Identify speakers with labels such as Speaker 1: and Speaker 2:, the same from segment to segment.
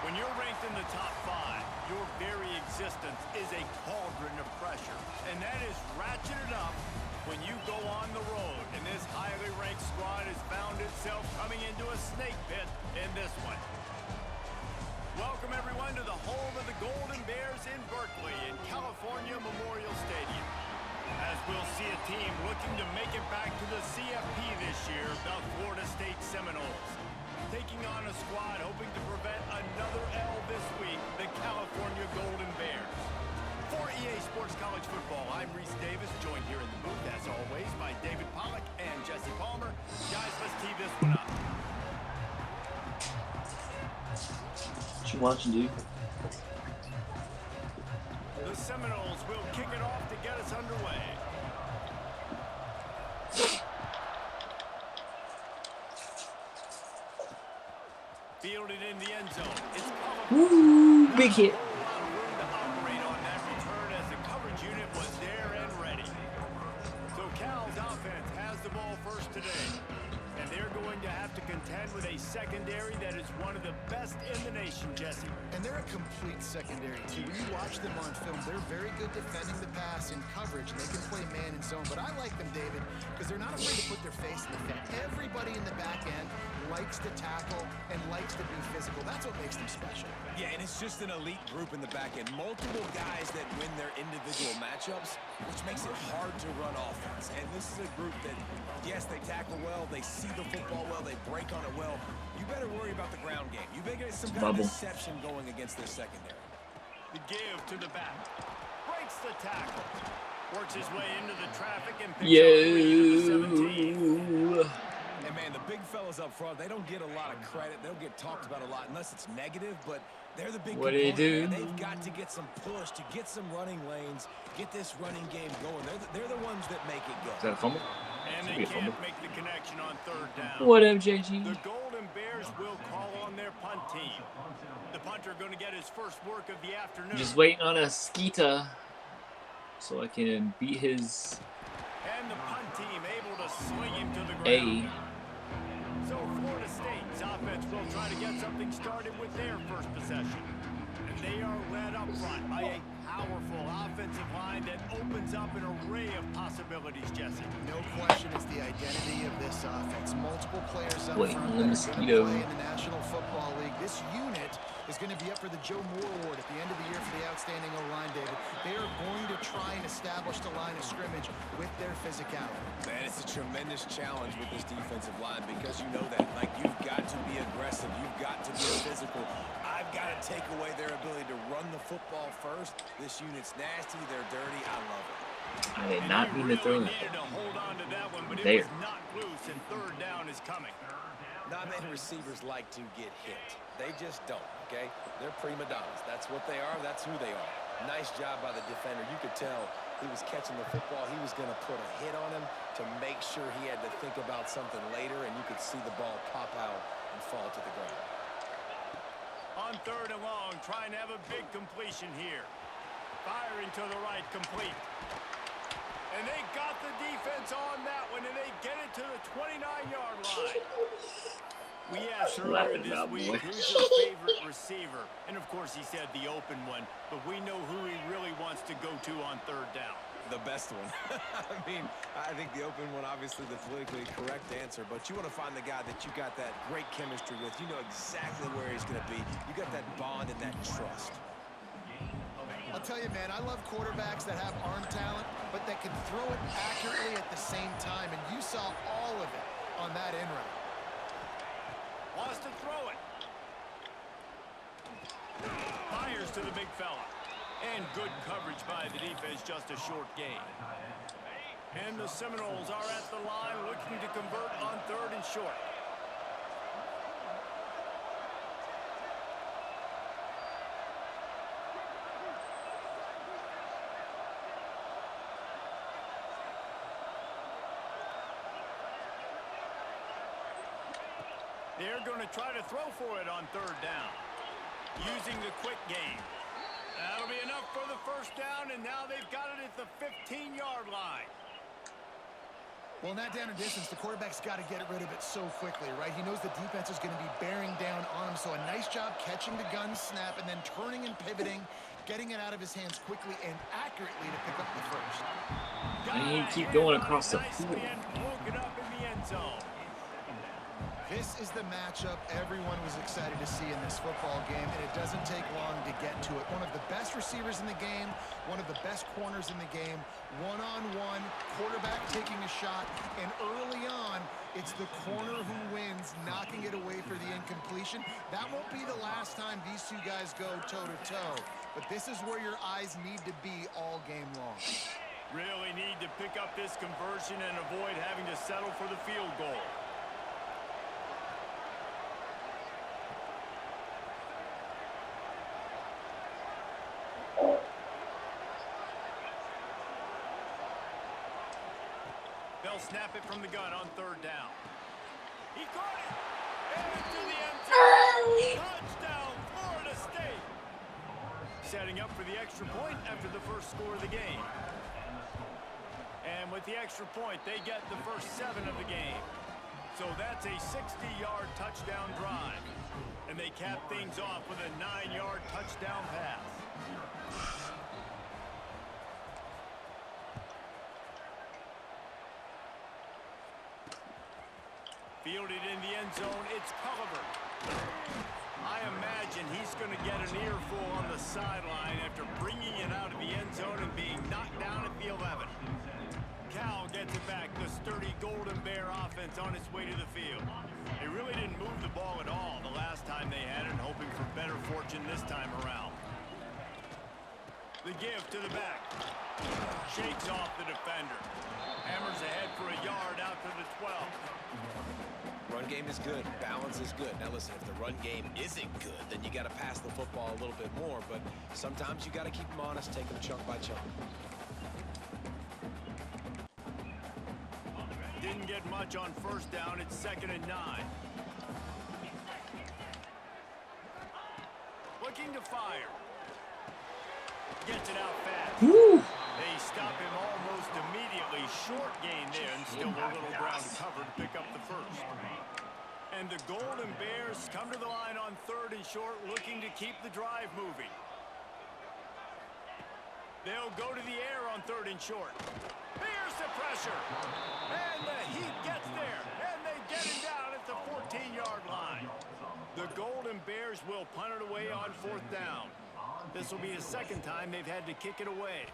Speaker 1: When you're ranked in the top 5, your very existence is a cauldron of pressure. And that is ratcheted up when you go on the road. And this highly ranked squad has found itself coming into a snake pit in this one. Welcome, everyone, to the home of the Golden Bears in Berkeley in California Memorial Stadium. As we'll see a team looking to make it back to the CFP this year, the Florida State Seminoles. Taking on a squad hoping to prevent another L this week, the California Golden Bears. For EA Sports College Football, I'm Reese Davis, joined here in the booth, as always, by David Pollack and Jesse Palmer. Guys, let's tee this one up.
Speaker 2: What you watching, dude?
Speaker 1: The Seminoles will kick it off to get us underway. Fielded in the end zone. It's
Speaker 2: Woo, big hit.
Speaker 1: a lot of room to operate on that return as the coverage unit was there and ready. So Cal's offense has the ball first today. And they're going to have to contend with a secondary that is one of the best in the nation, Jesse.
Speaker 3: And they're a complete secondary, too. When you watch them on film, they're very good defending the pass in coverage, and they can play man and zone. But I like them, David, because they're not afraid to put their face in the fan. Everybody in the back end likes to tackle and likes to be physical. That's what makes them special.
Speaker 4: Yeah, and it's just an elite group in the back end. Multiple guys that win their individual matchups, which makes it hard to run offense. And this is a group that, yes, they tackle well, they see the football well, they break on it well. You better worry about the ground game. You better get some kind of deception going against their secondary.
Speaker 1: The give to the back. Breaks the tackle. Works his way into the traffic and picks up 3 to the 17.
Speaker 4: And, man, the big fellas up front, they don't get a lot of credit. They'll get talked about a lot unless it's negative, but they're the big
Speaker 2: What do you do?
Speaker 4: They've got to get some push, to get some running lanes, get this running game going. They're the ones that make it go.
Speaker 2: Is that a fumble?
Speaker 1: And they can't make the connection on third down.
Speaker 2: What up, JG?
Speaker 1: The Golden Bears will call on their punt team. The punter going to get his first work of the afternoon.
Speaker 2: Just waiting on a Skeeta so I can beat his
Speaker 1: And the punt team able to swing him to the ground. So Florida State's offense will try to get something started with their first possession. And they are led up front by a powerful offensive line that opens up an array of possibilities, Jesse.
Speaker 3: No question it's the identity of this offense. Multiple players up
Speaker 2: Wait,
Speaker 3: front
Speaker 2: the
Speaker 3: that are
Speaker 2: mosquito.
Speaker 3: going to play in the National Football League. This unit is going to be up for the Joe Moore Award at the end of the year for the outstanding O-line, David. They are going to try and establish the line of scrimmage with their physicality.
Speaker 4: Man, it's a tremendous challenge with this defensive line because you know that. Like, you've got to be aggressive. You've got to be physical. I've got to take away their ability to run the football first. This unit's nasty. They're dirty. I love it.
Speaker 2: I did not mean to throw that.
Speaker 1: Needed to hold on to that one, but
Speaker 2: There.
Speaker 1: it was not loose, and third down is coming.
Speaker 4: Not many receivers like to get hit. They just don't, okay? They're prima donnas. That's what they are. That's who they are. Nice job by the defender. You could tell he was catching the football. He was going to put a hit on him to make sure he had to think about something later, and you could see the ball pop out and fall to the ground.
Speaker 1: On third and long, trying to have a big completion here. Firing to the right, complete. And they got the defense on that one, and they get it to the 29-yard line. We asked earlier this week, who's your favorite receiver? And, of course, he said the open one, but we know who he really wants to go to on third down.
Speaker 4: The best one. I mean, I think the open one, obviously the politically correct answer, but you want to find the guy that you got that great chemistry with. You know exactly where he's going to be. You got that bond and that trust.
Speaker 3: I'll tell you, man, I love quarterbacks that have arm talent, but that can throw it accurately at the same time, and you saw all of it on that in route.
Speaker 1: Wants to throw it. Fires to the big fella. And good coverage by the defense, just a short gain. And the Seminoles are at the line looking to convert on third and short. They're going to try to throw for it on third down, using the quick game. That'll be enough for the first down, and now they've got it at the 15-yard line.
Speaker 3: Well, in that down and distance, the quarterback's got to get rid of it so quickly, right? He knows the defense is going to be bearing down on him, so a nice job catching the gun snap and then turning and pivoting, getting it out of his hands quickly and accurately to pick up the first.
Speaker 2: And he keep going across the field.
Speaker 3: This is the matchup everyone was excited to see in this football game, and it doesn't take long to get to it. One of the best receivers in the game, one of the best corners in the game, one-on-one, quarterback taking a shot, and early on, it's the corner who wins, knocking it away for the incompletion. That won't be the last time these two guys go toe-to-toe, but this is where your eyes need to be all game long.
Speaker 1: Really need to pick up this conversion and avoid having to settle for the field goal. They'll snap it from the gun on third down. He caught it! And into the end zone. Touchdown, Florida State! Setting up for the extra point after the first score of the game. And with the extra point, they get the first 7 of the game. So that's a 60-yard touchdown drive. And they cap things off with a 9-yard touchdown pass. Fielded in the end zone, it's Culliver. I imagine he's going to get an earful on the sideline after bringing it out of the end zone and being knocked down at the 11. Cal gets it back, the sturdy Golden Bear offense on its way to the field. They really didn't move the ball at all the last time they had it, hoping for better fortune this time around. The give to the back. Shakes off the defender. Hammers ahead for a yard out to the 12.
Speaker 4: Run game is good. Balance is good. Now listen, if the run game isn't good, then you got to pass the football a little bit more. But sometimes you got to keep them honest, take them chunk by chunk.
Speaker 1: Didn't get much on first down. It's 2nd and 9. Looking to fire. Gets it out fast.
Speaker 2: Woo!
Speaker 1: They stop him almost immediately. Short gain there and still a little ground cover to pick up the first. And the Golden Bears come to the line on 3rd and short, looking to keep the drive moving. They'll go to the air on 3rd and short. Here's the pressure. And the Heat gets there. And they get him down at the 14-yard line. The Golden Bears will punt it away on 4th down. This will be the 2nd time they've had to kick it away.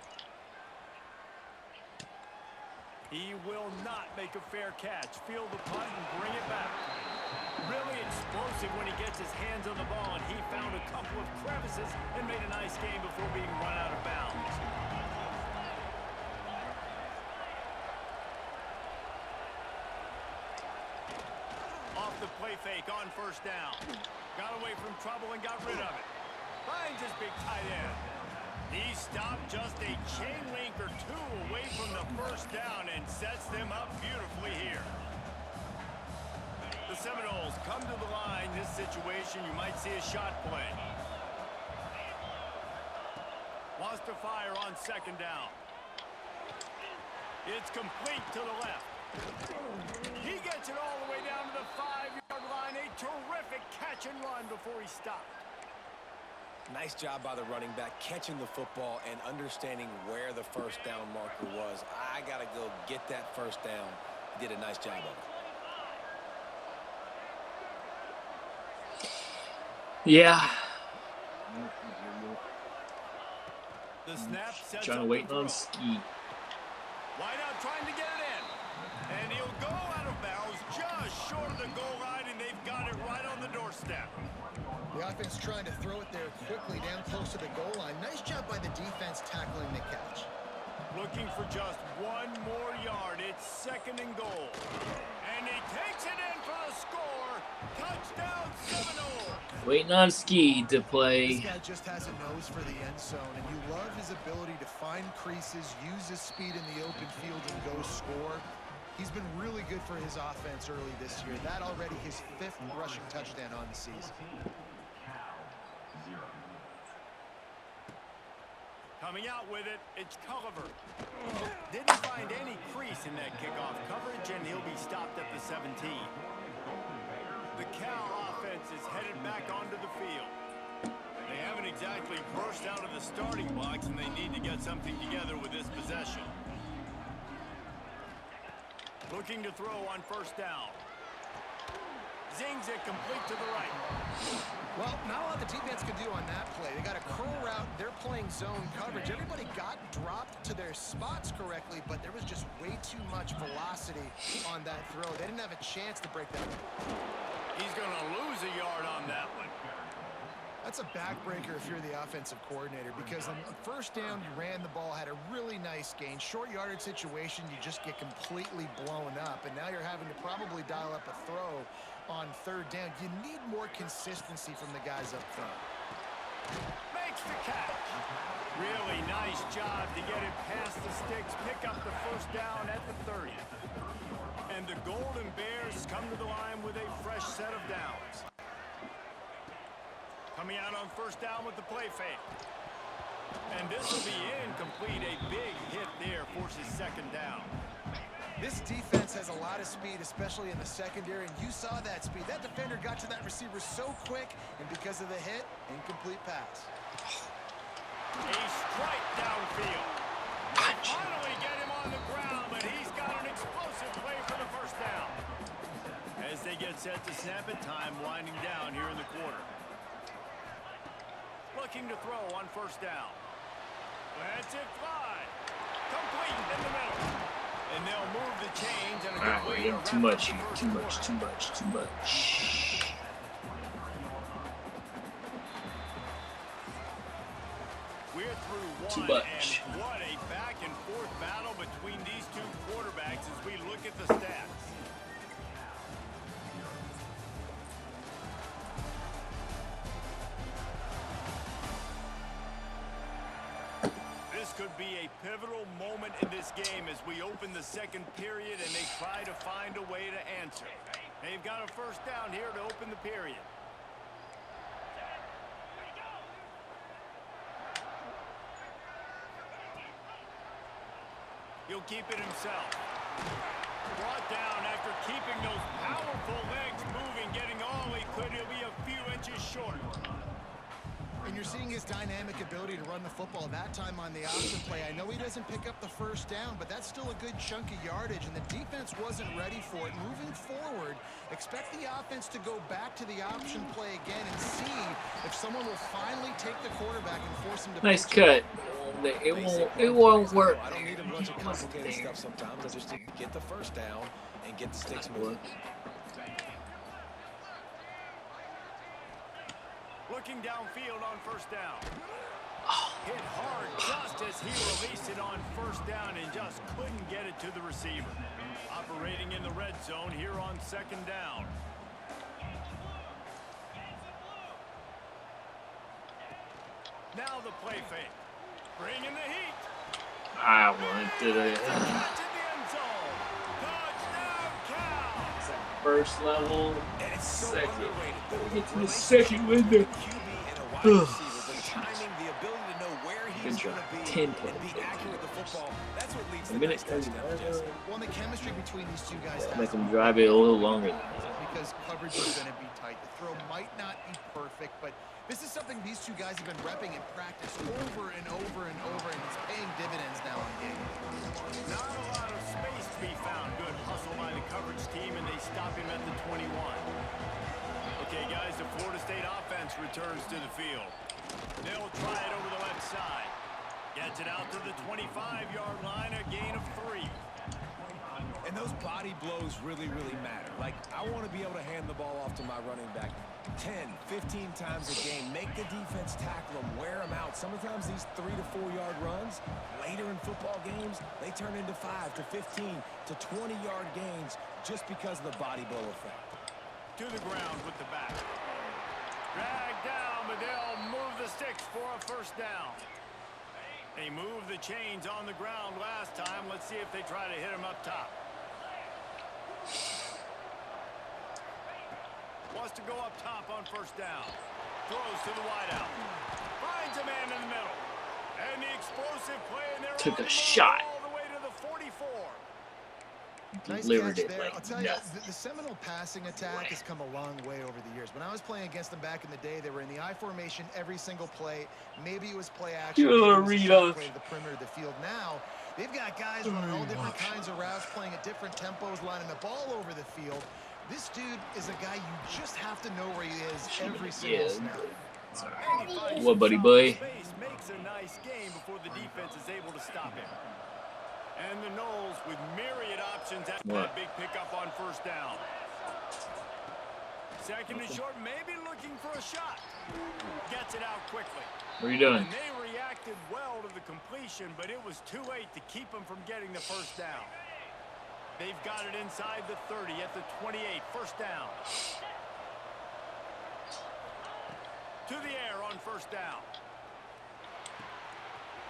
Speaker 1: He will not make a fair catch. Field the punt and bring it back. Really explosive when he gets his hands on the ball, and he found a couple of crevices and made a nice game before being run out of bounds. Off the play fake on 1st down. Got away from trouble and got rid of it. Finds his big tight end. He stopped just a chain link or 2 away from the 1st down and sets them up beautifully here. The Seminoles come to the line. This situation, you might see a shot play. Wants to fire on 2nd down. It's complete to the left. He gets it all the way down to the 5-yard line. A terrific catch and run before he stopped.
Speaker 4: Nice job by the running back, catching the football and understanding where the 1st down marker was. I got to go get that 1st down. He did a nice job of it.
Speaker 2: Yeah.
Speaker 1: The snap sets
Speaker 2: Trying to
Speaker 1: up
Speaker 2: wait
Speaker 1: the
Speaker 2: on
Speaker 1: throw.
Speaker 2: Ski.
Speaker 1: Wideout trying to get it in. And he'll go out of bounds just short of the goal line, and they've got it right on the doorstep.
Speaker 3: The offense trying to throw it there quickly down close to the goal line. Nice job by the defense tackling the catch.
Speaker 1: Looking for just 1 more yard. It's 2nd and goal. And he takes it in for the score. Touchdown Seminoles.
Speaker 2: Waiting on Ski to
Speaker 3: This
Speaker 2: play.
Speaker 3: guy just has a nose for the end zone, and you love his ability to find creases, use his speed in the open field, and go score. He's been really good for his offense early this year. That already his 5th rushing touchdown on the season.
Speaker 1: Coming out with it, it's Culliver. Didn't find any crease in that kickoff coverage, and he'll be stopped at the 17. The Cal offense is headed back onto the field. They haven't exactly burst out of the starting blocks, and they need to get something together with this possession. Looking to throw on first down. Zings it complete to the right.
Speaker 3: Well, not a lot the defense could do on that play. They got a curl route. They're playing zone coverage. Everybody got dropped to their spots correctly, but there was just way too much velocity on that throw. They didn't have a chance to break that.
Speaker 1: He's going to lose a yard on that one.
Speaker 3: That's a backbreaker if you're the offensive coordinator, because on first down, you ran the ball, had a really nice gain. Short yardage situation, you just get completely blown up, and now you're having to probably dial up a throw on third down. You need more consistency from the guys up front.
Speaker 1: Makes the catch. Really nice job to get it past the sticks, pick up the first down at the 30. And the Golden Bears come to the line with a fresh set of downs. Coming out on first down with the play fake. And this will be incomplete. A big hit there forces second down.
Speaker 3: This defense has a lot of speed, especially in the secondary, and you saw that speed. That defender got to that receiver so quick, and because of the hit, incomplete pass.
Speaker 1: A strike downfield. Finally get him on the ground, but he's got an explosive play for the first down. As they get set to snap it, time winding down here in the quarter. Looking to throw on first down. Lets it fly. Complete in the middle. And they'll move the chains. And
Speaker 2: Wow, we're getting too much here. Too much.
Speaker 1: We're through one.
Speaker 2: Too much.
Speaker 1: And what a back and forth battle between these two quarterbacks as we look at the stats. This could be a pivotal moment in this game as we open the second period and they try to find a way to answer. They've got a first down here to open the period. He'll keep it himself. Brought down after keeping those powerful legs moving, getting all he could. He'll be a few inches short.
Speaker 3: And you're seeing his dynamic ability to run the football that time on the option play. I know he doesn't pick up the first down, but that's still a good chunk of yardage, and the defense wasn't ready for it. Moving forward, expect the offense to go back to the option play again and see if someone will finally take the quarterback and force him to.
Speaker 2: Nice cut. It won't work.
Speaker 4: I don't need a bunch of complicated stuff sometimes. I just get the first down and get the sticks moving.
Speaker 1: Looking downfield on first down. Hit hard just as he released it on first down and just couldn't get it to the receiver. Operating in the red zone here on second down. Now the play fake. Bringing the heat.
Speaker 2: I wanted to
Speaker 1: Catch in the end zone. Touchdown, Cal.
Speaker 2: first level,
Speaker 4: And it's so
Speaker 2: second.
Speaker 4: underrated.
Speaker 2: We'll get to the second window.
Speaker 4: QB and a wide receiver, the timing, the ability to know where he's
Speaker 2: Good
Speaker 4: going
Speaker 2: job.
Speaker 4: to be
Speaker 2: 10
Speaker 4: and
Speaker 2: points.
Speaker 4: be accurate with the football. That's what leads
Speaker 2: A
Speaker 4: to
Speaker 2: minute
Speaker 4: nice touchdowns, Jesse.
Speaker 3: Well, the chemistry between these two guys has
Speaker 2: Make
Speaker 3: to
Speaker 2: them
Speaker 3: be
Speaker 2: drive it a little longer.
Speaker 3: because coverage is going to be tight. The throw might not be perfect, but this is something these two guys have been repping in practice over and over and over, and it's paying dividends now in game.
Speaker 1: Not a lot of space to be found. Good hustle by the coverage team, and they stop him at the 21. Okay, guys, the Florida State offense returns to the field. They'll try it over the left side. Gets it out to the 25-yard line, a gain of 3.
Speaker 4: And those body blows really, really matter. Like, I want to be able to hand the ball off to my running back 10, 15 times a game. Make the defense tackle them, wear them out. Sometimes these 3 to 4 yard runs, later in football games, they turn into 5 to 15 to 20-yard gains just because of the body blow effect.
Speaker 1: To the ground with the back. Dragged down, but they'll move the sticks for a first down. They moved the chains on the ground last time. Let's see if they try to hit him up top. Wants to go up top on first down. Throws to the wideout. Finds a man in the middle. And the explosive play, and they're
Speaker 2: Took
Speaker 1: on
Speaker 2: a
Speaker 1: the
Speaker 2: shot.
Speaker 1: all the way to the 44.
Speaker 3: Nice
Speaker 2: Delivered
Speaker 3: catch
Speaker 2: it
Speaker 3: there.
Speaker 2: like
Speaker 3: I'll tell you,
Speaker 2: nothing.
Speaker 3: the Seminole passing attack has come a long way over the years. When I was playing against them back in the day, they were in the I formation every single play. Maybe it was play action. Maybe it was a shot play to the perimeter of the field. Now, they've got guys running all different kinds of routes, playing at different tempos, lining up all over the field. This dude is a guy you just have to know where he is every single snap.
Speaker 1: And he finds
Speaker 2: What,
Speaker 1: some
Speaker 2: buddy
Speaker 1: solid
Speaker 2: boy?
Speaker 1: space, makes a nice game before the defense is able to stop him. And the Knowles with myriad options after that big pickup on first down. Second and short, maybe looking for a shot. Gets it out quickly.
Speaker 2: What are you doing?
Speaker 1: And they reacted well to the completion, but it was too late to keep them from getting the first down. They've got it inside the 30 at the 28, first down. To the air on first down.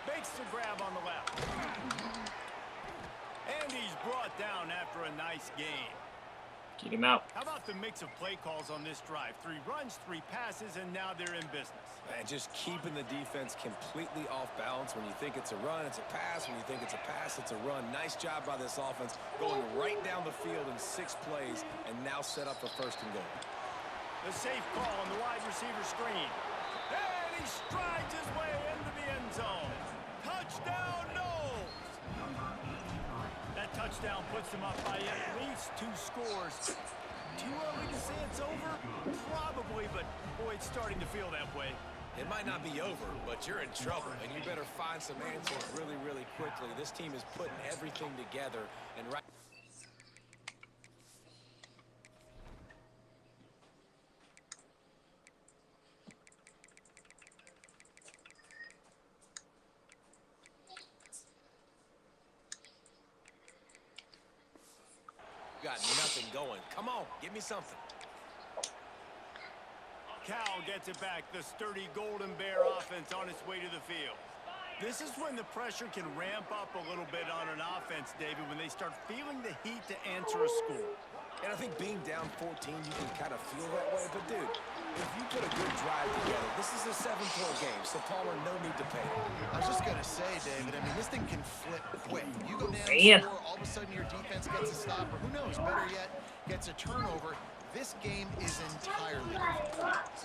Speaker 1: Makes the grab on the left. And he's brought down after a nice game.
Speaker 2: Get him out.
Speaker 1: How about the mix of play calls on this drive? 3 runs, 3 passes, and now they're in business.
Speaker 4: And just keeping the defense completely off balance. When you think it's a run, it's a pass. When you think it's a pass, it's a run. Nice job by this offense, going right down the field in 6 plays, and now set up for first and goal.
Speaker 1: The safe call on the wide receiver screen. And he strides his way into the end zone. Touchdown, Knowles! That touchdown puts them up by at least 2 scores. Too early to say it's over? Probably, but boy, it's starting to feel that way.
Speaker 4: It might not be over, but you're in trouble, and you better find some answers really, really quickly. This team is putting everything together, and right... Got nothing going. Come on, give me something.
Speaker 1: Cal gets it back. The sturdy Golden Bear offense on its way to the field. This is when the pressure can ramp up a little bit on an offense, David, when they start feeling the heat to answer a score.
Speaker 4: And I think being down 14, you can kind of feel that way. But, dude, if you put a good drive together, this is a 7-point game, so Palmer, no need to pay.
Speaker 3: I was just going to say, David, I mean, this thing can flip quick. You go down score, all of a sudden your defense gets a stop, or who knows, better yet, gets a turnover. This game is entirely different.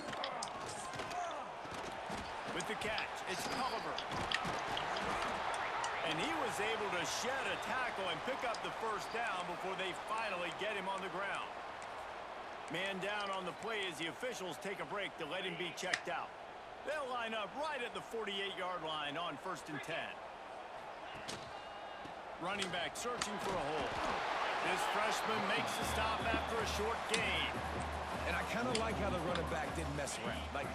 Speaker 1: With the catch, it's Culliver. And he was able to shed a tackle and pick up the first down before they finally get him on the ground. Man down on the play as the officials take a break to let him be checked out. They'll line up right at the 48-yard line on first and 10. Running back searching for a hole. This freshman makes the stop after a short gain.
Speaker 4: And I kind of like how the running back didn't mess around. Like,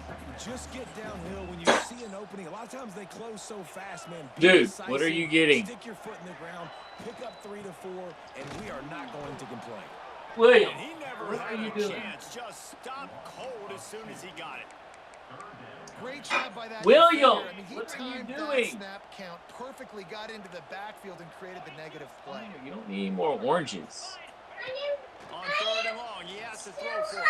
Speaker 4: just get downhill when you see an opening. A lot of times they close so fast, man.
Speaker 2: Dude, what are you getting?
Speaker 4: Stick your foot in the ground, pick up 3 to 4, and we are not going to complain.
Speaker 2: William,
Speaker 1: And he never
Speaker 2: what
Speaker 1: had
Speaker 2: are you
Speaker 1: a
Speaker 2: doing?
Speaker 1: chance. Just stopped cold as soon as he got it.
Speaker 3: Great job by that
Speaker 2: William,
Speaker 3: defender. I mean, he
Speaker 2: what are you
Speaker 3: timed
Speaker 2: doing?
Speaker 3: that snap count perfectly, got into the backfield and created the negative play.
Speaker 2: You don't need any more oranges.
Speaker 1: On third and long, he has to throw for it.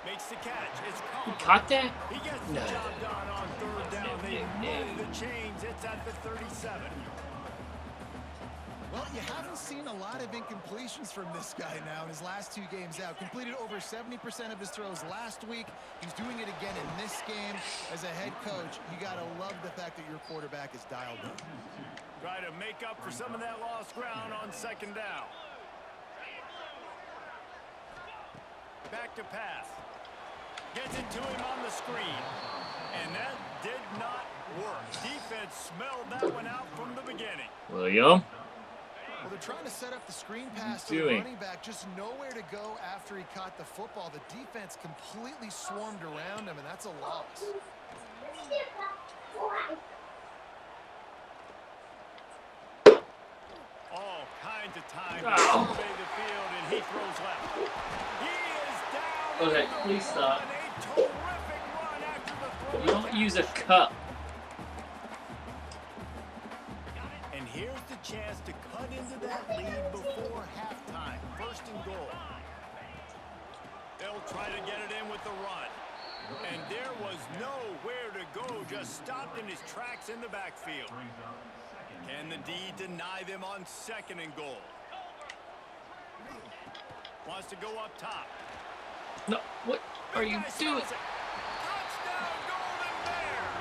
Speaker 1: Makes the catch. It's
Speaker 2: You
Speaker 1: Culliver.
Speaker 2: caught that?
Speaker 1: He gets the job done on third down. They move the chains. It's at the 37.
Speaker 3: Well, you haven't seen a lot of incompletions from this guy now in his last 2 games out. Completed over 70% of his throws last week. He's doing it again in this game. As a head coach, you got to love the fact that your quarterback is dialed in.
Speaker 1: Try to make up for some of that lost ground on second down. Back to pass. Gets it to him on the screen. And that did not work. Defense smelled that one out from the beginning.
Speaker 2: William?
Speaker 3: Well, they're trying to set up the screen pass to the running back. Just nowhere to go after he caught the football. The defense completely swarmed around him, and that's a loss.
Speaker 1: All kinds of time to survey the field, and he throws left. He is down.
Speaker 2: Okay, please stop.
Speaker 1: A terrific run after the throw.
Speaker 2: You don't use a cup.
Speaker 1: And here's the chance to cut into that lead before halftime. First and goal. They'll try to get it in with the run. And there was nowhere to go, just stopped in his tracks in the backfield. Can the D deny them on 2nd and goal? Wants to go up top.
Speaker 2: No, what are you doing?
Speaker 1: Touchdown, Golden Bears!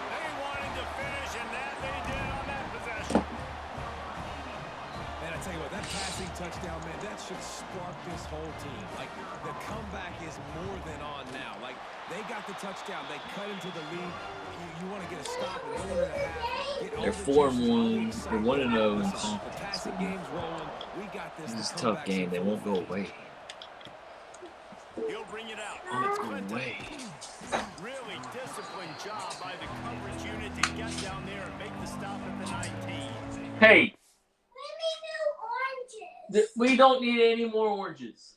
Speaker 1: They wanted to finish, and that they did on that possession.
Speaker 4: Man, I tell you what, that passing touchdown, man, that should spark this whole team. Like, the comeback is more than on now. Like, they got the touchdown. They cut into the lead. You want to get a stop and go into the half.
Speaker 2: They're 4-1. They're 1-0.
Speaker 4: The passing game's rolling. We got this.
Speaker 2: This is a tough game. They won't go away.
Speaker 1: He'll bring it out.
Speaker 2: Oh,
Speaker 1: It's
Speaker 2: no
Speaker 1: Clinton.
Speaker 2: way.
Speaker 1: Really disciplined job by the coverage unit to get down there and make the stop at the 19.
Speaker 2: Hey. We don't need any more oranges.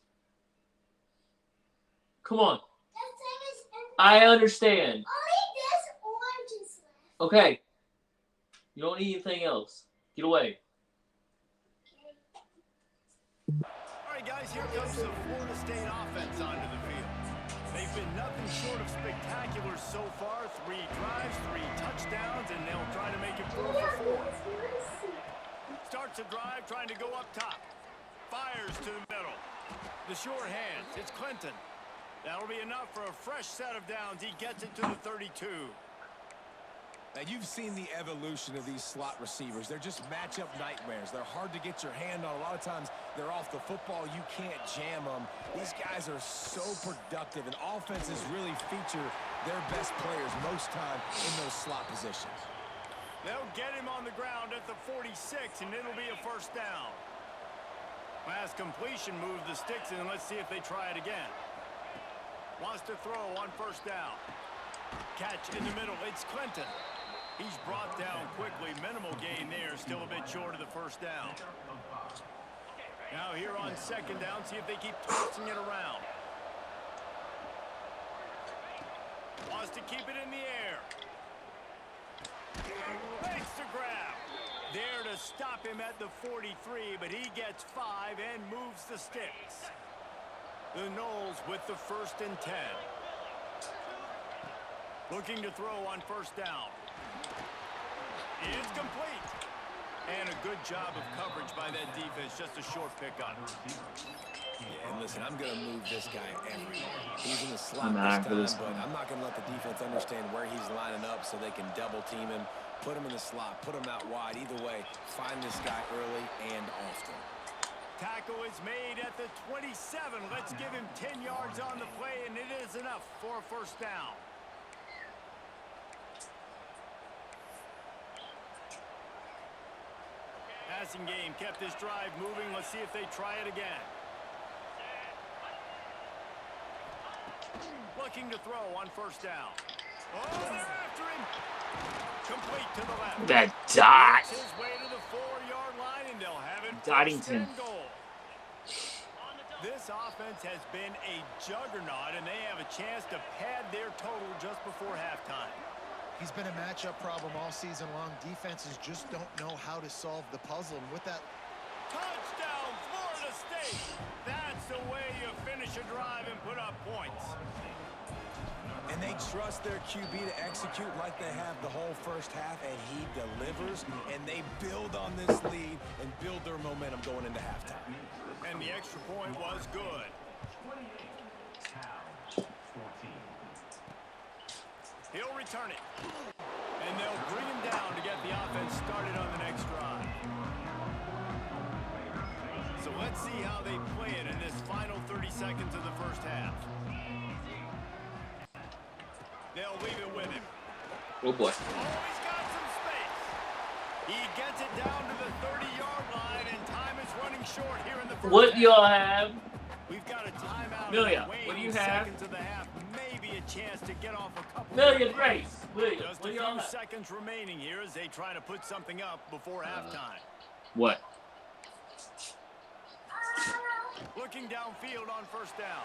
Speaker 2: Come on. I understand. Okay. You don't need anything else. Get away.
Speaker 1: All right, guys, here comes the Florida State offense onto the field. They've been nothing short of spectacular so far. 3 drives, 3 touchdowns, and they'll try to make it 4 for 4. Starts a drive, trying to go up top. Fires to the middle. The short hands. It's Clinton. That'll be enough for a fresh set of downs. He gets it to the 32.
Speaker 4: Now, you've seen the evolution of these slot receivers. They're just matchup nightmares. They're hard to get your hand on. A lot of times, they're off the football. You can't jam them. These guys are so productive, and offenses really feature their best players most time in those slot positions.
Speaker 1: They'll get him on the ground at the 46, and it'll be a first down. Pass completion, move the sticks, and let's see if they try it again. Wants to throw on first down. Catch in the middle. It's Clinton. He's brought down quickly. Minimal gain there. Still a bit short of the first down. Now here on 2nd down, see if they keep tossing it around. Wants to keep it in the air. Makes the grab. There to stop him at the 43, but he gets 5 and moves the sticks. The Noles with the 1st and 10. Looking to throw on first down. It's complete. And a good job of coverage by that defense. Just a short pickup.
Speaker 4: Yeah, and listen, I'm going to move this guy everywhere. He's in the slot this time, but I'm not going to let the defense understand where he's lining up so they can double team him, put him in the slot, put him out wide. Either way, find this guy early and often.
Speaker 1: Tackle is made at the 27. Let's give him 10 yards on the play, and it is enough for a first down. Passing game kept this drive moving. Let's see if they try it again. Looking to throw on first down. Oh, they're after him. Complete to the left.
Speaker 2: That dot.
Speaker 1: His way to the 4-yard line, and they'll have it.
Speaker 2: Dottington.
Speaker 1: This offense has been a juggernaut, and they have a chance to pad their total just before halftime.
Speaker 3: He's been a matchup problem all season long. Defenses just don't know how to solve the puzzle. And with that...
Speaker 1: Touchdown, Florida State! That's the way you finish a drive and put up points.
Speaker 4: And they trust their QB to execute like they have the whole first half, and he delivers, and they build on this lead and build their momentum going into halftime.
Speaker 1: And the extra point was good. He'll return it. And they'll bring him down to get the offense started on the next drive. So let's see how they play it in this final 30 seconds of the first half. They'll leave it with him.
Speaker 2: Oh, boy.
Speaker 1: Oh, he's got some space. He gets it down to the 30-yard line, and time is running short here in the first
Speaker 2: What
Speaker 1: half.
Speaker 2: do y'all have?
Speaker 1: We've got a timeout.
Speaker 2: Amelia, what do you have?
Speaker 1: Seconds of the half, maybe a chance to get off a couple.
Speaker 2: Million race. William,
Speaker 1: Just
Speaker 2: what
Speaker 1: a
Speaker 2: do y'all
Speaker 1: few
Speaker 2: have?
Speaker 1: seconds remaining here as they try to put something up before halftime.
Speaker 2: What?
Speaker 1: Looking downfield on first down.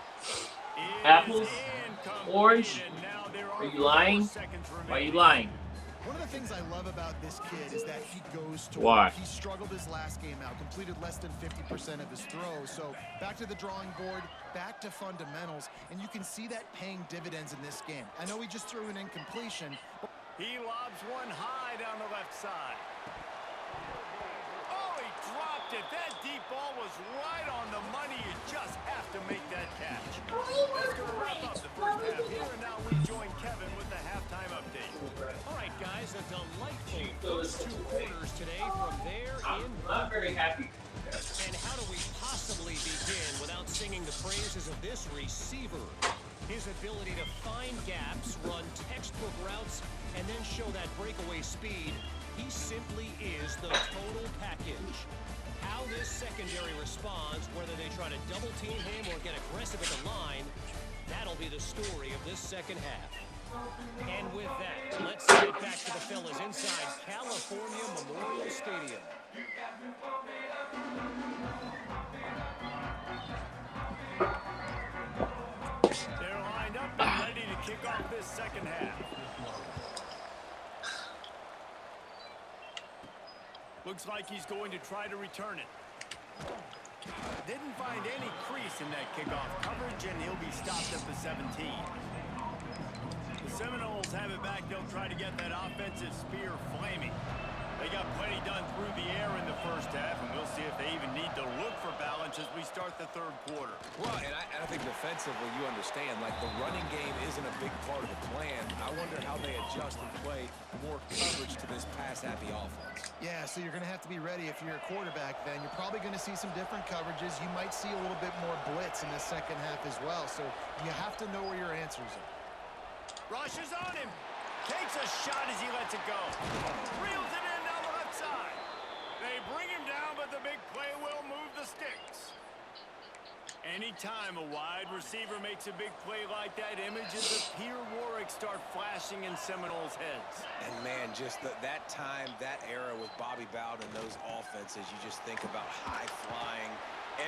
Speaker 2: Apples?
Speaker 1: Incomplete,
Speaker 2: Orange?
Speaker 1: and now there
Speaker 2: Are you lying?
Speaker 1: 4 seconds
Speaker 2: Why are you
Speaker 1: remaining.
Speaker 2: lying?
Speaker 3: One of the things I love about this kid is that he goes to
Speaker 2: Why?
Speaker 3: work. He struggled his last game out, completed less than 50% of his throws. So back to the drawing board, back to fundamentals, and you can see that paying dividends in this game. I know he just threw an incompletion.
Speaker 1: He lobs one high down the left side. Oh, he dropped it. That deep ball was right on the money. You just have to make that catch. That's going to wrap up the first half here, and now we join Kevin with the halftime update.
Speaker 5: All right, guys, a delightful first 2 quarters today from there in.
Speaker 2: I'm very happy.
Speaker 5: And how do we possibly begin without singing the praises of this receiver? His ability to find gaps, run textbook routes, and then show that breakaway speed. He simply is the total package. How this secondary responds, whether they try to double team him or get aggressive at the line, that'll be the story of this second half. And with that, let's get back to the fellas inside California Memorial Stadium.
Speaker 1: They're lined up and ready to kick off this second half. Looks like he's going to try to return it. Didn't find any crease in that kickoff coverage, and he'll be stopped at the 17. The Seminoles have it back. They'll try to get that offensive spear flaming. They got plenty done through the air in the first half, and we'll see if they even need to look for balance as we start the third quarter.
Speaker 4: Well, and I think defensively, you understand, like the running game isn't a big part of the plan. I wonder how they adjust and play more coverage to this pass-happy offense.
Speaker 3: Yeah, so you're going to have to be ready if you're a quarterback then. You're probably going to see some different coverages. You might see a little bit more blitz in the second half as well. So you have to know where your answers are.
Speaker 1: Rushes on him. Takes a shot as he lets it go. Reels it in down the left side. They bring him down, but the big play will move the sticks. Anytime a wide receiver makes a big play like that, images of Peter Warwick start flashing in Seminoles' heads.
Speaker 4: And, man, just that time, that era with Bobby Bowden and those offenses, you just think about high-flying,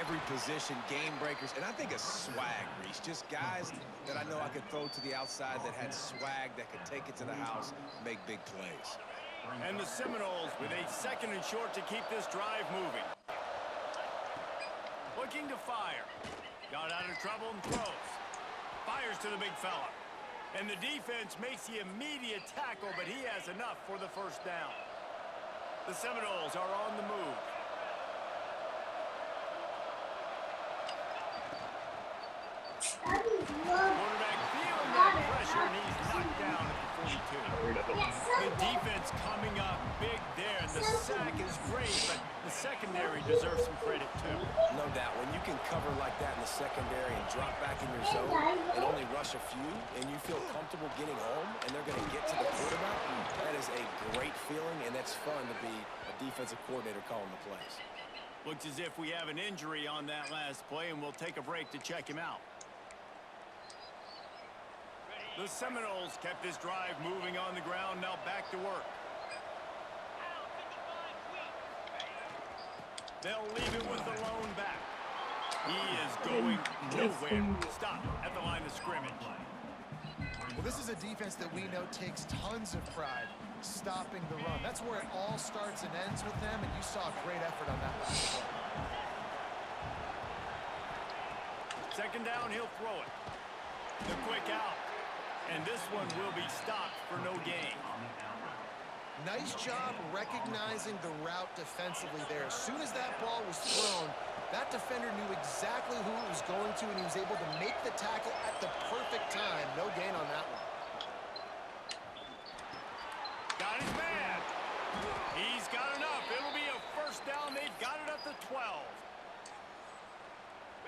Speaker 4: every position, game breakers, and I think of swag, Reese. Just guys that I know I could throw to the outside that had swag, that could take it to the house, make big plays.
Speaker 1: And the Seminoles with a second and short to keep this drive moving. Looking to fire. Got out of trouble and throws. Fires to the big fella. And the defense makes the immediate tackle, but he has enough for the first down. The Seminoles are on the move. Quarterback feeling that pressure, and he's knocked down at the 42. The defense coming up big there. The sack is great, but the secondary deserves some credit too.
Speaker 4: No doubt. When you can cover like that in the secondary and drop back in your zone and only rush a few, and you feel comfortable getting home, and they're going to get to the quarterback, that is a great feeling, and that's fun to be a defensive coordinator calling the plays.
Speaker 1: Looks as if we have an injury on that last play, and we'll take a break to check him out. The Seminoles kept this drive moving on the ground. Now back to work. They'll leave it with the lone back. He is going nowhere. Stop at the line of scrimmage.
Speaker 3: Well, this is a defense that we know takes tons of pride stopping the run. That's where it all starts and ends with them, and you saw a great effort on that last play.
Speaker 1: Second down, he'll throw it. The quick out. And this one will be stopped for no gain.
Speaker 3: Nice job recognizing the route defensively there. As soon as that ball was thrown, that defender knew exactly who it was going to, and he was able to make the tackle at the perfect time. No gain on that one.
Speaker 1: Got his man. He's got enough. It'll be a first down. They've got it at the 12.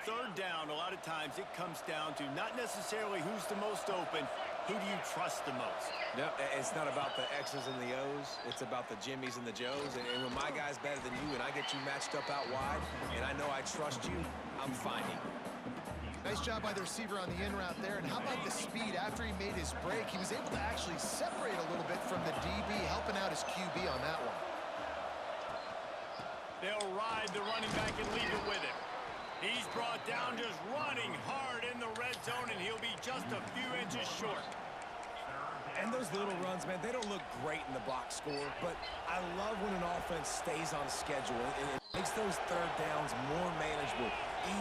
Speaker 1: Third down, a lot of times it comes down to not necessarily who's the most open, who do you trust the most?
Speaker 4: No, it's not about the X's and the O's. It's about the Jimmys and the Joes. And when my guy's better than you and I get you matched up out wide and I know I trust you, I'm finding you.
Speaker 3: Nice job by the receiver on the in route there. And how about the speed? After he made his break, he was able to actually separate a little bit from the DB, helping out his QB on that one.
Speaker 1: They'll ride the running back and leave it with him. He's brought down just running hard in the red zone, and he'll be just a few inches short.
Speaker 4: And those little runs, man, they don't look great in the box score, but I love when an offense stays on schedule and it makes those third downs more manageable,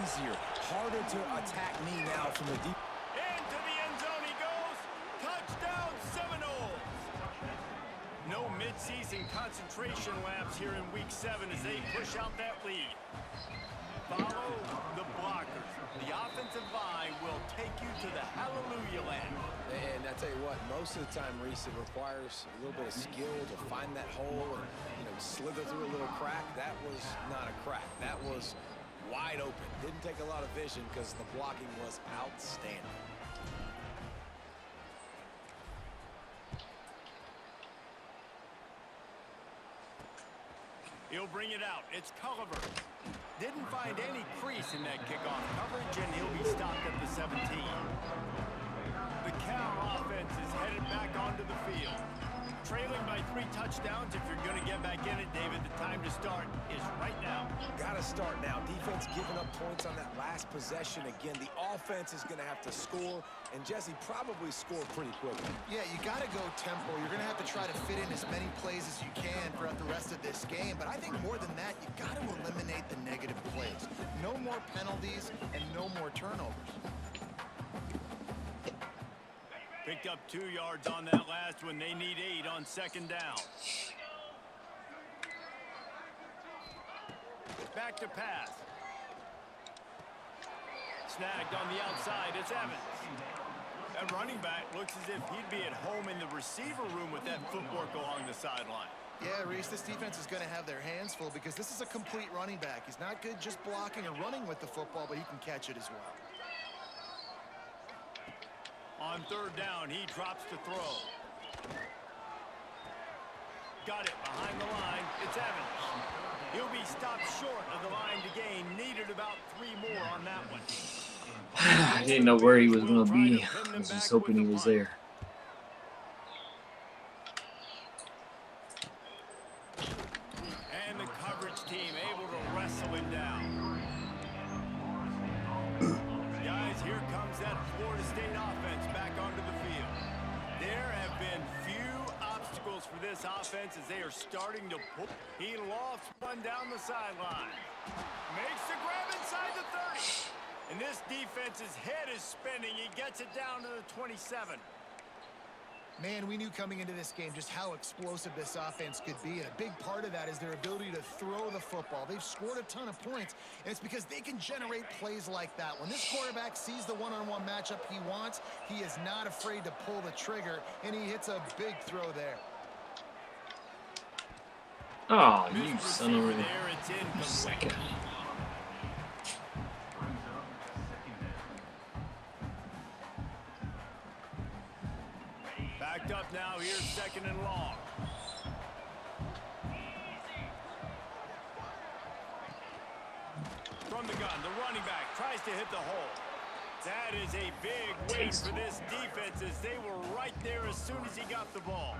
Speaker 4: easier, harder to attack me now from the deep.
Speaker 1: Into the end zone he goes. Touchdown Seminoles. No midseason concentration laps here in week 7 as they push out that lead. Follow the blockers. The offensive line will take you to the hallelujah land.
Speaker 4: And I tell you what, most of the time, Reese, it requires a little bit of skill to find that hole and, slither through a little crack. That was not a crack. That was wide open. Didn't take a lot of vision because the blocking was outstanding.
Speaker 1: He'll bring it out. It's Culliver. Didn't find any crease in that kickoff coverage, and he'll be stopped at the 17. The Cal offense is headed back onto the field. Trailing by 3 touchdowns. If you're going to get back in it, David, the time to start is right now.
Speaker 4: Got to start now. Defense giving up points on that last possession. Again, the offense is going to have to score, and Jesse probably scored pretty quickly.
Speaker 3: Yeah, you got to go tempo. You're going to have to try to fit in as many plays as you can throughout the rest of this game. But I think more than that, you got to eliminate the negative plays. No more penalties and no more turnovers.
Speaker 1: Picked up 2 yards on that last one. They need 8 on second down. Back to pass. Snagged on the outside. It's Evans. That running back looks as if he'd be at home in the receiver room with that footwork along the sideline.
Speaker 3: Yeah, Reese, this defense is going to have their hands full because this is a complete running back. He's not good just blocking or running with the football, but he can catch it as well.
Speaker 1: On third down, he drops to throw. Got it behind the line. It's Evans. He'll be stopped short of the line to gain. Needed about 3 more on that one.
Speaker 2: I didn't know where he was going to be. I was just hoping he was there.
Speaker 1: And the coverage team able to wrestle him down. Guys, here comes that Florida State offense back onto the field. There have been few obstacles for this offense as they are starting to pull. He lofts one down the sideline. Makes the grab inside the 30. And this defense's head is spinning. He gets it down to the 27.
Speaker 3: Man, we knew coming into this game just how explosive this offense could be, and a big part of that is their ability to throw the football. They've scored a ton of points, and it's because they can generate plays like that. When this quarterback sees the one-on-one matchup he wants, he is not afraid to pull the trigger, and he hits a big throw there.
Speaker 2: Oh, you son of a second.
Speaker 1: Backed up now. Here's second and long. From the gun, the running back tries to hit the hole. That is a big win for this defense as they were right there as soon as he got the ball.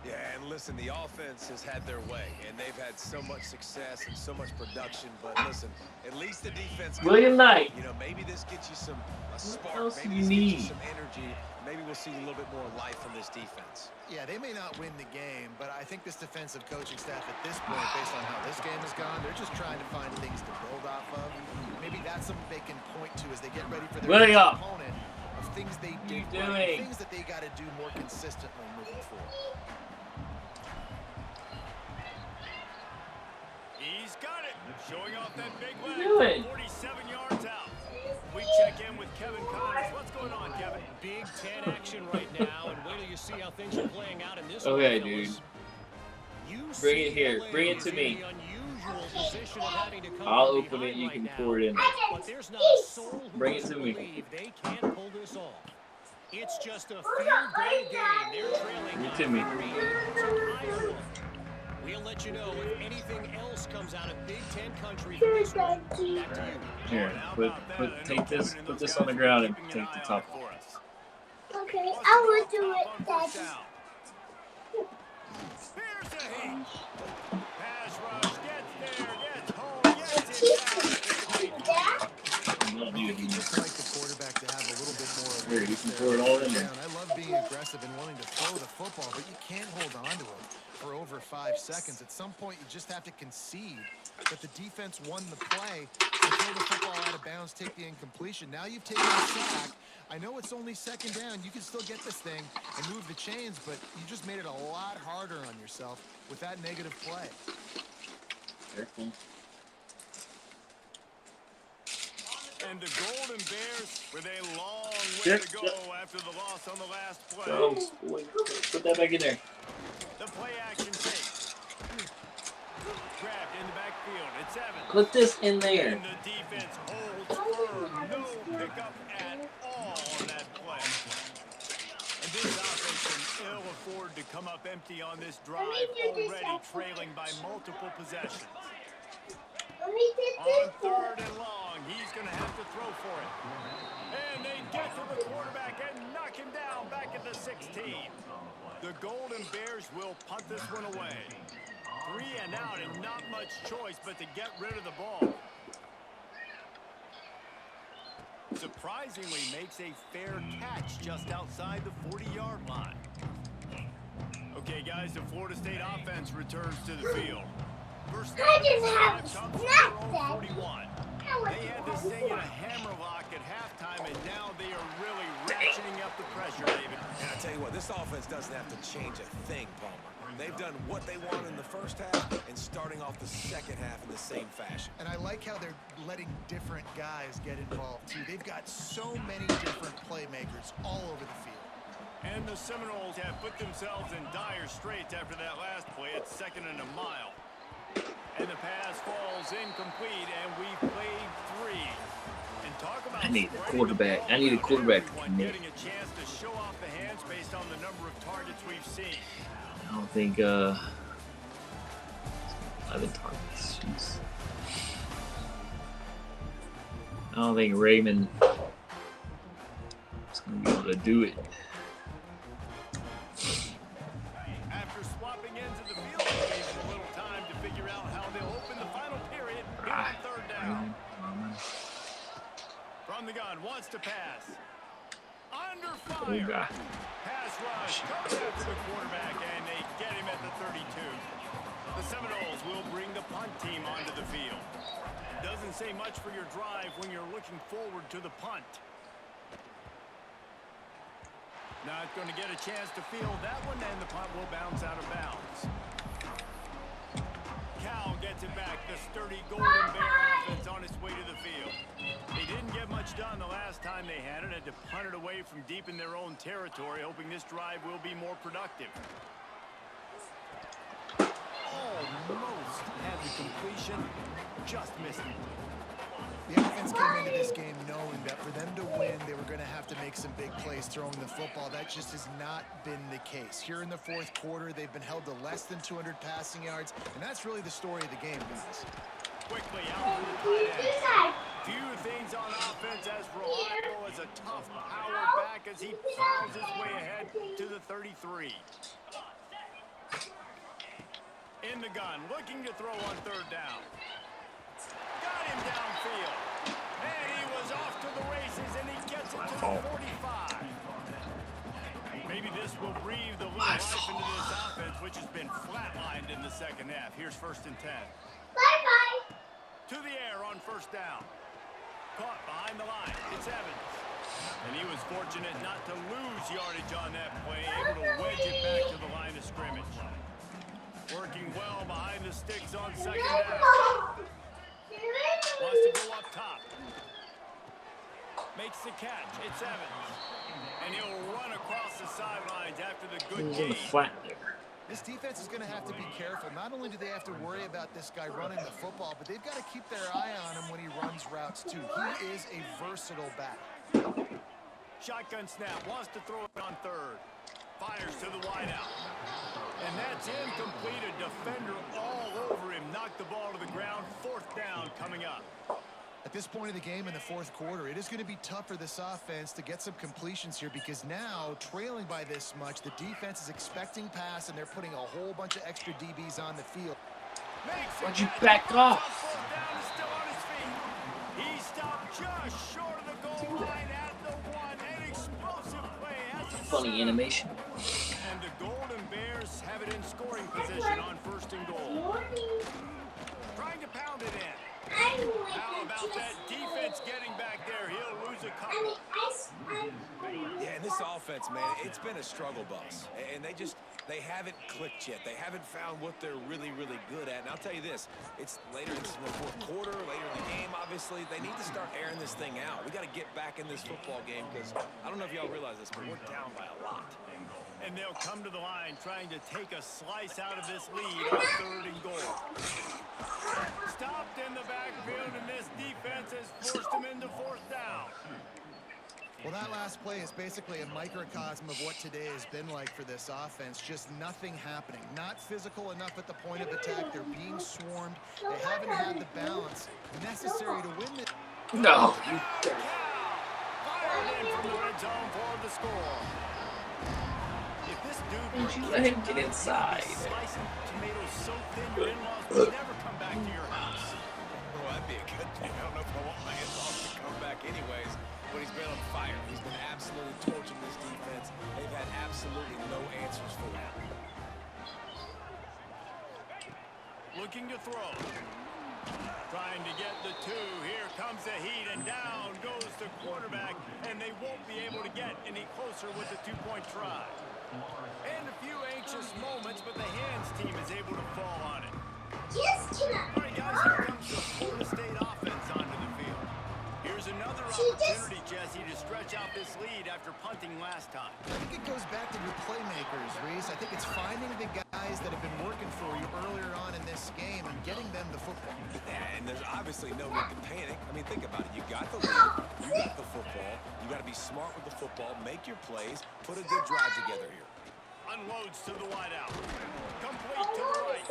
Speaker 4: Yeah, and listen, the offense has had their way, and they've had so much success and so much production. But listen, at least the defense.
Speaker 2: William Knight.
Speaker 4: Maybe this gets you a spark.
Speaker 2: What else do
Speaker 4: maybe
Speaker 2: you
Speaker 4: this
Speaker 2: need?
Speaker 4: gets you some energy. Maybe we'll see a little bit more life from this defense.
Speaker 3: Yeah, they may not win the game, but I think this defensive coaching staff at this point, based on how this game has gone, they're just trying to find things to build off of. Maybe that's something they can point to as they get ready for their next opponent of things they did right, things that they got to do more consistently moving forward.
Speaker 1: He's got it. Showing off that big leg. 47 yards out. We check in with Kevin Connors. What's going on, Kevin?
Speaker 5: Big 10 action right now, and wait till you see how things are playing out in this one.
Speaker 2: Okay, dude. Bring it here. Bring it to me. I'll open it. You can pour it in.
Speaker 5: But there's not a soul who
Speaker 2: Bring it to me.
Speaker 5: believe they can't pull this off. It's just a field goal game. They're trailing
Speaker 2: Bring it to me.
Speaker 5: Iowa. We'll let you know if anything else comes out of Big Ten country from this one. Back to you.
Speaker 2: Here, take this, put this on the ground and take the top.
Speaker 6: Okay, I will do it, Daddy.
Speaker 1: Here's a heat. Pass rush gets there, gets home, gets it down.
Speaker 3: I think you just like the quarterback to have a little bit more of
Speaker 2: Here, you can pour it all in there.
Speaker 3: I love love being aggressive and wanting to throw the football, but you can't hold on to it for over 5 seconds. At some point, you just have to concede that the defense won the play and throw the football out of bounds, take the incompletion. Now you've taken a sack. I know it's only second down. You can still get this thing and move the chains, but you just made it a lot harder on yourself with that negative play.
Speaker 2: Careful.
Speaker 1: And the Golden Bears with a long way to go after the loss on the last play.
Speaker 2: Go, boy. Put that back in there.
Speaker 1: The play action take. Grabbed in the backfield. It's Evans.
Speaker 2: Put this in there.
Speaker 1: And the defense holds firm. No pickup at all on that play. And this offense can ill afford to come up empty on this drive, already trailing by multiple possessions. On third and long, he's going to have to throw for it. And they get to the quarterback and knock him down back at the 16. The Golden Bears will punt this one away. 3 and out and not much choice but to get rid of the ball. Surprisingly makes a fair catch just outside the 40-yard line. Okay, guys, the Florida State offense returns to the field. First down comes from their own 41. They had this thing in a hammerlock at halftime, and now they are really ratcheting up the pressure, David.
Speaker 4: And I tell you what, this offense doesn't have to change a thing, Palmer. They've done what they want in the first half and starting off the second half in the same fashion.
Speaker 3: And I like how they're letting different guys get involved, too. They've got so many different playmakers all over the field.
Speaker 1: And the Seminoles have put themselves in dire straits after that last play. It's 2nd and a mile. And the pass falls incomplete, and we've played 3. And talk about
Speaker 2: I need a quarterback. I need a quarterback.
Speaker 1: Getting a chance to show off the hands based on the number of targets we've seen.
Speaker 2: I don't think 11 targets. Jeez. I don't think Raymond is going to be able to do it.
Speaker 1: After swapping ends of the field, it gave them a little time to figure out how they'll open the final period here on third down. From the gun, wants to pass. Under fire. Pass rush comes after the quarterback, and they get him at the 32. The Seminoles will bring the punt team onto the field. Doesn't say much for your drive when you're looking forward to the punt. Not going to get a chance to field that one, and the punt will bounce out of bounds. Cal gets it back. The sturdy Golden Bear offense on its way to the field. They didn't get much done the last time they had it. Had to punt it away from deep in their own territory, hoping this drive will be more productive. Almost had the completion, just missed it.
Speaker 3: The offense came into this game knowing that for them to win, they were going to have to make some big plays throwing the football. That just has not been the case. Here in the fourth quarter, they've been held to less than 200 passing yards, and that's really the story of the game, guys.
Speaker 1: Quickly out to the tight end. Few things on offense as reliable as a tough power back as he plows his way ahead to the 33. In the gun, looking to throw on third down. Got him downfield. And he was off to the races, and he gets it to the 45. Maybe this will breathe a little life into this offense, which has been flatlined in the second half. Here's 1st and 10.
Speaker 6: Bye-bye.
Speaker 1: To the air on first down. Caught behind the line. It's Evans. And he was fortunate not to lose yardage on that play, able to wedge it back to the line of scrimmage. Working well behind the sticks on second down. Wants to go up top. Makes the catch. It's Evans. And he'll run across the sidelines after the good game.
Speaker 2: Flat there.
Speaker 3: This defense is going to have to be careful. Not only do they have to worry about this guy running the football, but they've got to keep their eye on him when he runs routes, too. He is a versatile back.
Speaker 1: Shotgun snap. Wants to throw it on third. Fires to the wideout. And that's incomplete. A defender all over him. Knocked the ball to the ground. 4th down coming up.
Speaker 3: At this point of the game in the fourth quarter, it is going to be tough for this offense to get some completions here because now, trailing by this much, the defense is expecting pass, and they're putting a whole bunch of extra DBs on the field.
Speaker 2: Why'd you back off?
Speaker 1: Down is still on his feet. He stopped just short of the goal line at the 1. An explosive play has him
Speaker 2: funny animation.
Speaker 1: And the Golden Bears have it in scoring position on 1st and goal. Trying to pound it in. How about that defense getting back there? He'll lose a couple.
Speaker 4: Yeah, and this offense, man, it's been a struggle bus. And they haven't clicked yet. They haven't found what they're really, really good at. And I'll tell you this, it's later in the fourth quarter, later in the game, obviously. They need to start airing this thing out. We got to get back in this football game because I don't know if y'all realize this, but we're down by a lot.
Speaker 1: And they'll come to the line trying to take a slice out of this lead on 3rd and goal. Stopped in the backfield, and this defense has forced him into 4th down.
Speaker 3: Well, that last play is basically a microcosm of what today has been like for this offense. Just nothing happening. Not physical enough at the point of attack. They're being swarmed. They haven't had the balance necessary to win the...
Speaker 2: No.
Speaker 1: Fired in from the red zone for the score. If this dude
Speaker 2: Did you let him get inside?
Speaker 1: Slicing tomatoes so thin your in-laws will never come back to your house.
Speaker 4: Well, that'd be a good thing. I don't know if I want my in-laws to come back anyways, but he's been on fire. He's been absolutely torching this defense. They've had absolutely no answers for him.
Speaker 1: Looking to throw. Trying to get the 2. Here comes the heat, and down goes the quarterback, and they won't be able to get any closer with the 2-point try. And a few anxious moments, but the hands team is able to fall on it. All right, guys, here comes the Florida State offense onto the field. Here's another opportunity, Jesse, to stretch out this lead after punting last time.
Speaker 3: I think it goes back to your playmakers, Reese. I think it's finding the guys that have been working for you earlier on in this game and getting them the football.
Speaker 4: And there's obviously no need to panic. I mean, think about it. You got the lead. You got the football. You got to be smart with the football. Make your plays. Put a good drive together here.
Speaker 1: Unloads to the wideout. Complete to the right.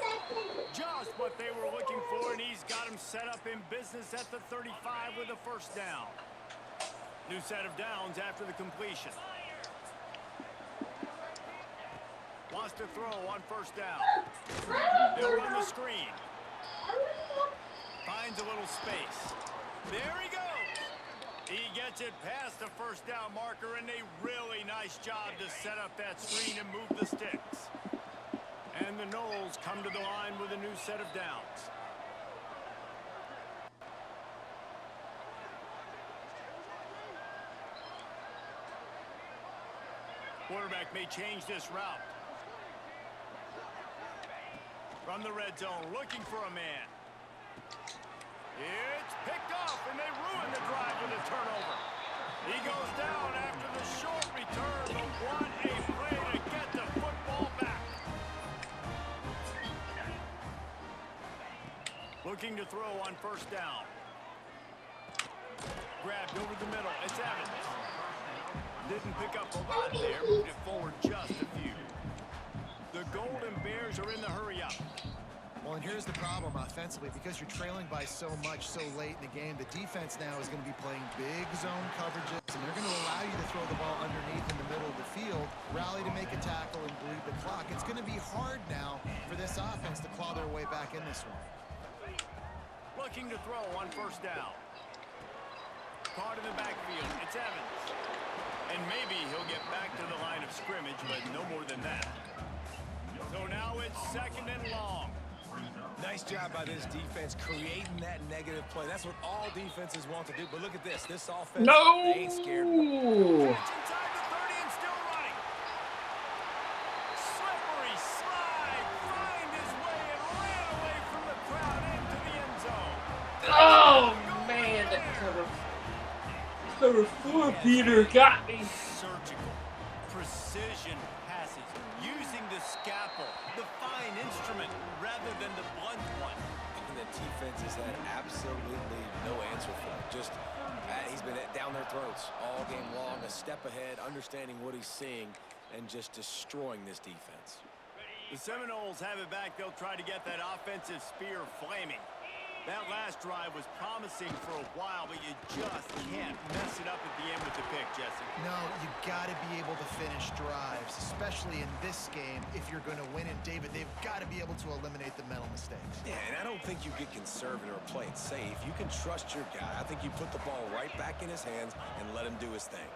Speaker 1: Just what they were looking for, and he's got him set up in business at the 35 with a 1st down. New set of downs after the completion. Wants to throw on 1st down. They'll run the screen. Finds a little space. There he goes. He gets it past the 1st down marker, and a really nice job to set up that screen and move the sticks. And the Noles come to the line with a new set of downs. Quarterback may change this route. From the red zone, looking for a man. It's picked off, and they ruin the drive with a turnover. He goes down after the short return, but what a play to get the football back. Looking to throw on 1st down. Grabbed over the middle. It's Evans. Didn't pick up a lot there. Moved it forward just a few. The Golden Bears are in the hurry-up.
Speaker 3: Well, and here's the problem offensively. Because you're trailing by so much so late in the game, the defense now is going to be playing big zone coverages, and they're going to allow you to throw the ball underneath in the middle of the field, rally to make a tackle, and bleed the clock. It's going to be hard now for this offense to claw their way back in this one.
Speaker 1: Looking to throw on 1st down. Caught in the backfield. It's Evans. And maybe he'll get back to the line of scrimmage, but no more than that. So now it's 2nd and long.
Speaker 4: Nice job by this defense creating that negative play. That's what all defenses want to do. But look at this. This offense, they ain't scared.
Speaker 1: Catch inside the 30 and still running. Slippery slide. Find his way and ran away from the crowd into the end zone.
Speaker 2: Oh, man, that cover 4 Peter got me.
Speaker 1: Surgical, precision passes, using the scalpel, the fine instrument, rather than the blunt one.
Speaker 4: And the defense has had absolutely no answer for it. Just, he's been down their throats all game long, a step ahead, understanding what he's seeing, and just destroying this defense.
Speaker 1: The Seminoles have it back. They'll try to get that offensive spear flaming. That last drive was promising for a while, but you just can't mess it up at the end with the pick, Jesse.
Speaker 3: No, you got to be able to finish drives, especially in this game if you're going to win. And, David, they've got to be able to eliminate the mental mistakes.
Speaker 4: Yeah, and I don't think you get conservative or play it safe. You can trust your guy. I think you put the ball right back in his hands and let him do his thing.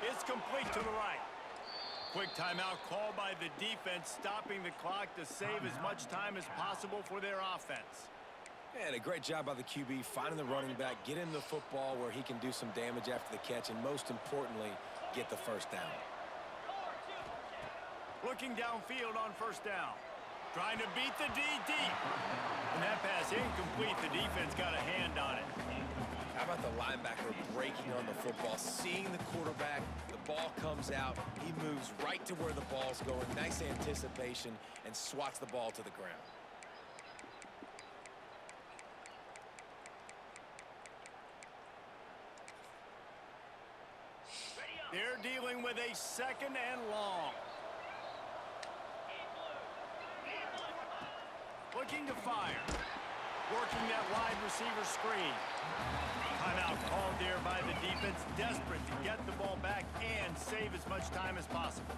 Speaker 1: It's complete to the right. Quick timeout called by the defense, stopping the clock to save as much time as possible for their offense.
Speaker 4: And a great job by the QB finding the running back, get him the football where he can do some damage after the catch, and most importantly, get the first down.
Speaker 1: Looking downfield on first down. Trying to beat the D deep. And that pass incomplete. The defense got a hand on it.
Speaker 4: How about the linebacker breaking on the football, seeing the quarterback, the ball comes out, he moves right to where the ball's going, nice anticipation, and swats the ball to the ground.
Speaker 1: They're dealing with a second and long. Looking to fire. Working that wide receiver screen. Timeout called there by the defense, desperate to get the ball back and save as much time as possible.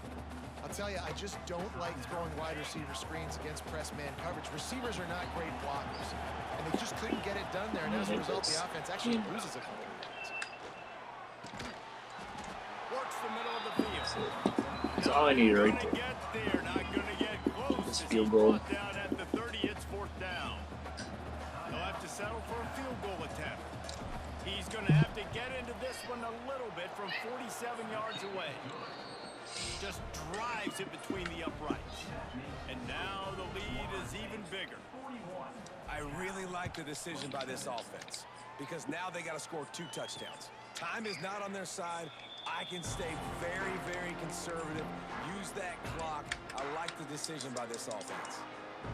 Speaker 3: I'll tell you, I just don't like throwing wide receiver screens against press man coverage. Receivers are not great blockers, and they just couldn't get it done there. And as a result, the offense actually loses a couple of yards.
Speaker 1: Works the middle of the field.
Speaker 2: That's all I need right there.
Speaker 1: Get there, not gonna get close.
Speaker 2: This field goal.
Speaker 1: Down at the 30, it's fourth down. They'll have to settle for a field goal attempt. He's gonna have to get into this one a little bit from 47 yards away. Just drives it between the uprights. And now the lead is even bigger.
Speaker 4: I really like the decision by this offense because now they got to score 2 touchdowns. Time is not on their side. I can stay very, very conservative. Use that clock. I like the decision by this offense.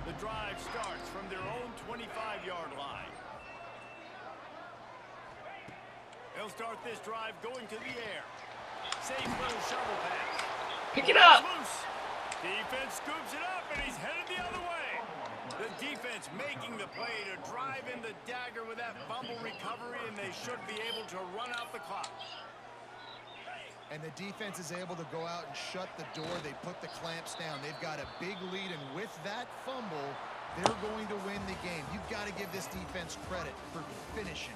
Speaker 1: The drive starts from their own 25-yard line. They'll start this drive going to the air. Safe little shovel pass.
Speaker 2: Pick it up.
Speaker 1: Loose. Defense scoops it up, and he's headed the other way. The defense making the play to drive in the dagger with that fumble recovery, and they should be able to run out the clock.
Speaker 3: And the defense is able to go out and shut the door. They put the clamps down. They've got a big lead, and with that fumble, they're going to win the game. You've got to give this defense credit for finishing.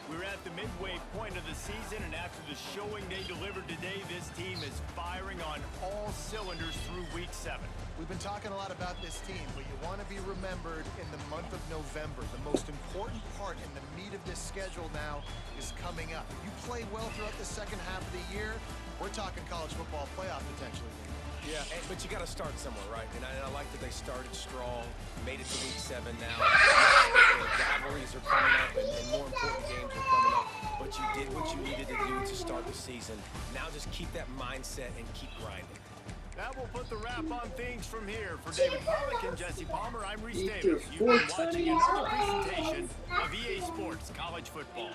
Speaker 1: We're at the midway point of the season, and after the showing they delivered today, this team is firing on all cylinders through Week 7.
Speaker 3: We've been talking a lot about this team, but you want to be remembered in the month of November. The most important part in the meat of this schedule now is coming up. If you play well throughout the second half of the year, we're talking college football playoff potentially.
Speaker 4: Yeah, but you got to start somewhere, right? And I like that they started strong, made it to Week 7 now. The rivalries are coming up, and more important games are coming up. But you did what you needed to do to start the season. Now just keep that mindset and keep grinding.
Speaker 1: That will put the wrap on things from here. For David Pollock and Jesse Palmer, I'm Reese Davis. You've been watching another presentation of EA Sports College Football.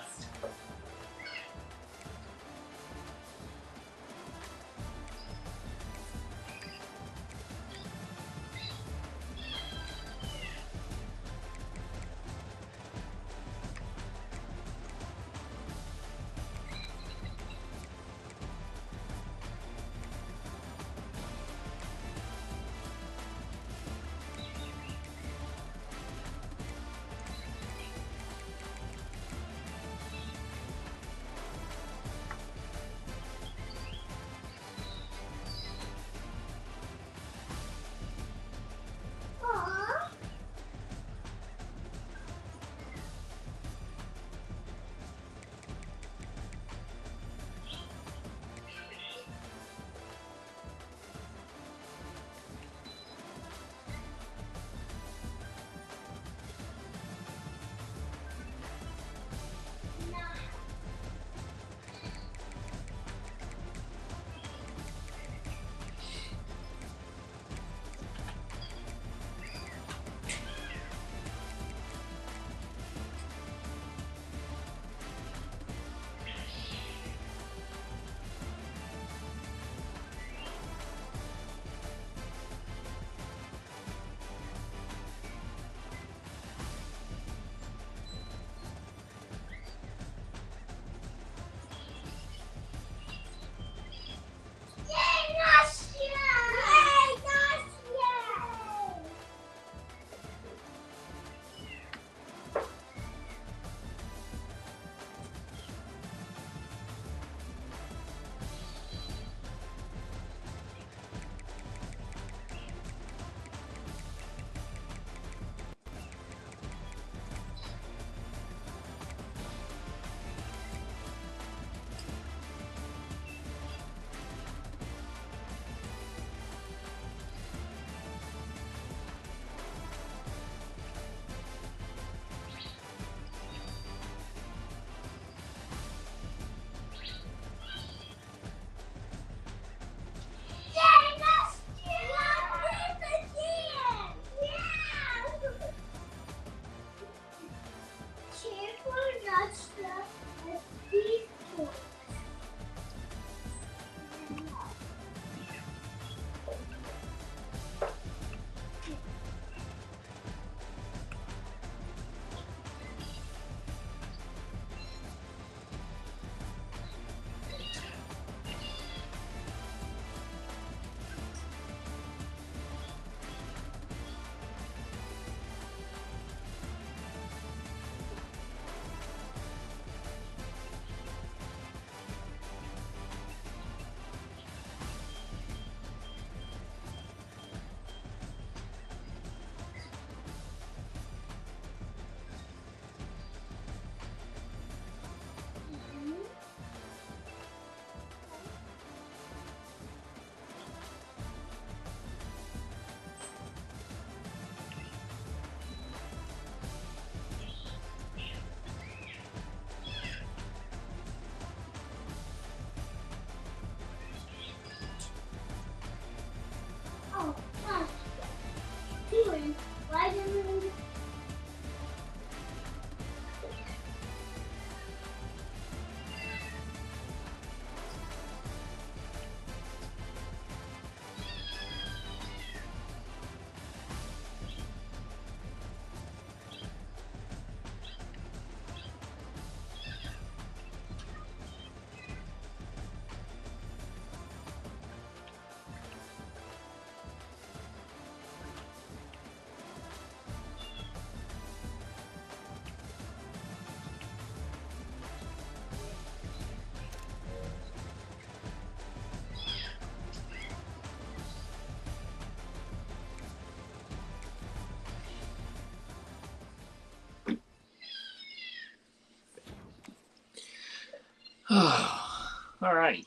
Speaker 2: All right.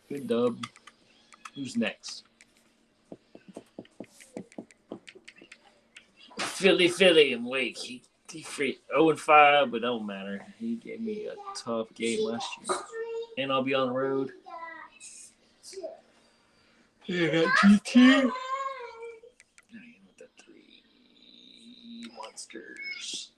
Speaker 2: Good dub. Who's next? Philly and Wake. He 0-5, but don't matter. He gave me a tough game last year. And I'll be on the road. Yeah, I got GT. With the 3 monsters.